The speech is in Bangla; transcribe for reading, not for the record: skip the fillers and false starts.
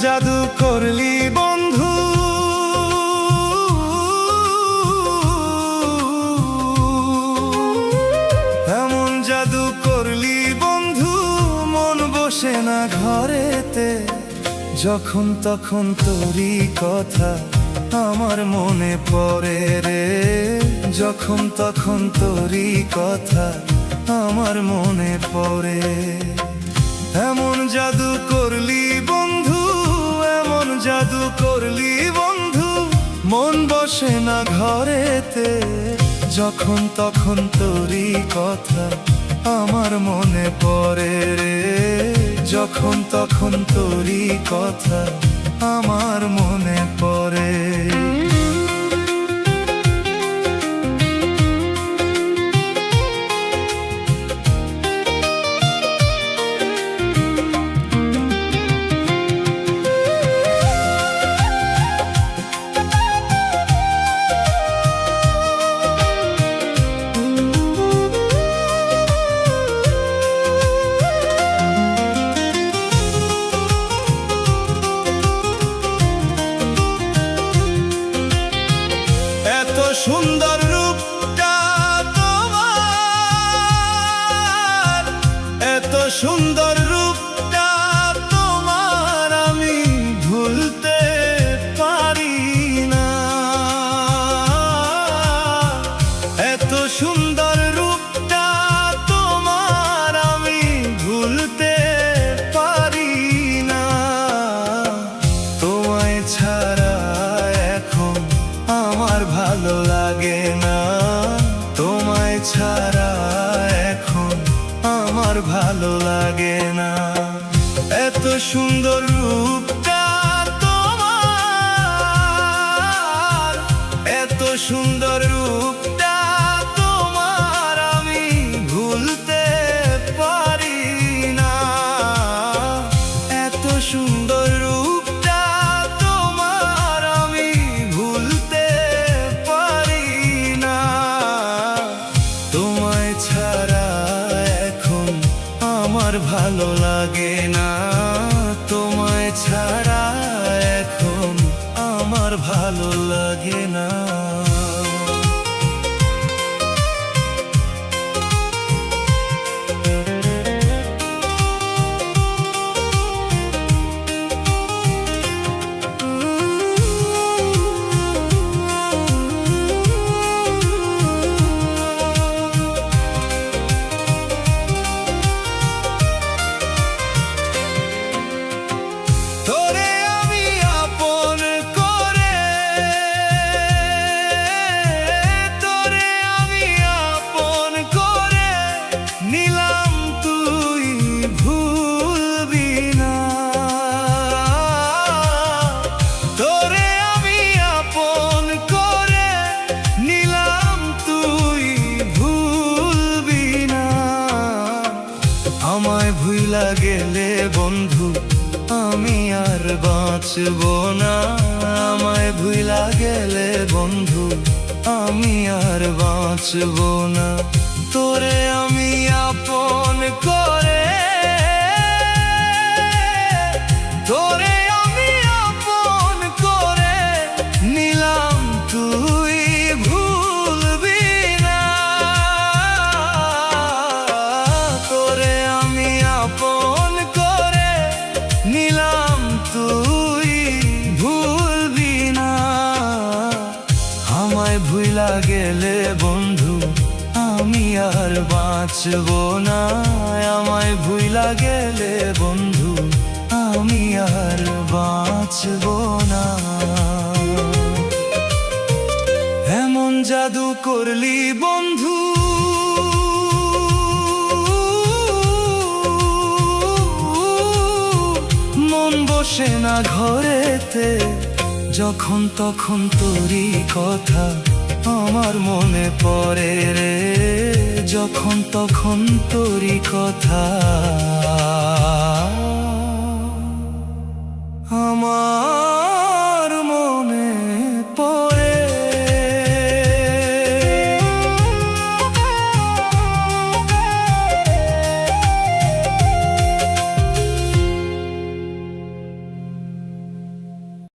জাদু করলি বন্ধু, এমন জাদু করলি বন্ধু, মন বসে না ঘরেতে। যখন তখন তোরই কথা আমার মনে পড়ে রে, যখন তখন তোরই কথা আমার মনে পড়ে। এমন জাদু করলি বন্ধু, এমন জাদু করলি বন্ধু, মন বসে না ঘরেতে। যখন তখন তোরই কথা আমার মনে পড়ে রে, যখন তখন তোরই কথা আমার মনে পড়ে। সুন্দর রূপটা তোমার, এত সুন্দর রূপটা তোমার আমি ভুলতে পারি না। এত সুন্দর রূপটা তোমার আমি ভুলতে পারি না। তোমায় ছাড়া এখন আমার ভালো লাগে না, তোমায় ছাড়া এখন আমার ভালো লাগে না। এত সুন্দর রূপটা তোমার, এত সুন্দর রূপটা তোমার আমি ভুলতে পারি না। এত সুন্দর রূপটা তোমার আমি ভুলতে পারি না। তোমায় ছাড়া এখন আমার ভালো লাগে না, তোমায় ছাড়া এখন আমার ভালো লাগে না। আমায় ভুইলা গেলে বন্ধু আমি আর বাঁচব না, আমায় ভুইলা গেলে বন্ধু আমি আর বাঁচব না। তোরে আমি আপন করে, তোরে আমি আপন করে নিলাম তুই ভুলবি না। তোরে আমি আপন করে নিলাম তুই ভুলবি না। আমায় ভুইলা গেলে বন্ধু আমি আর বাঁচব না, আমায় ভুইলা গেলে বন্ধু আমি আর বাঁচব না। এমন জাদু করলি বন্ধু, মন বসে না ঘরেতে। যখন তখন তোরই কথা আমার মনে পড়ে রে, যখন তখন তোরই কথা আমার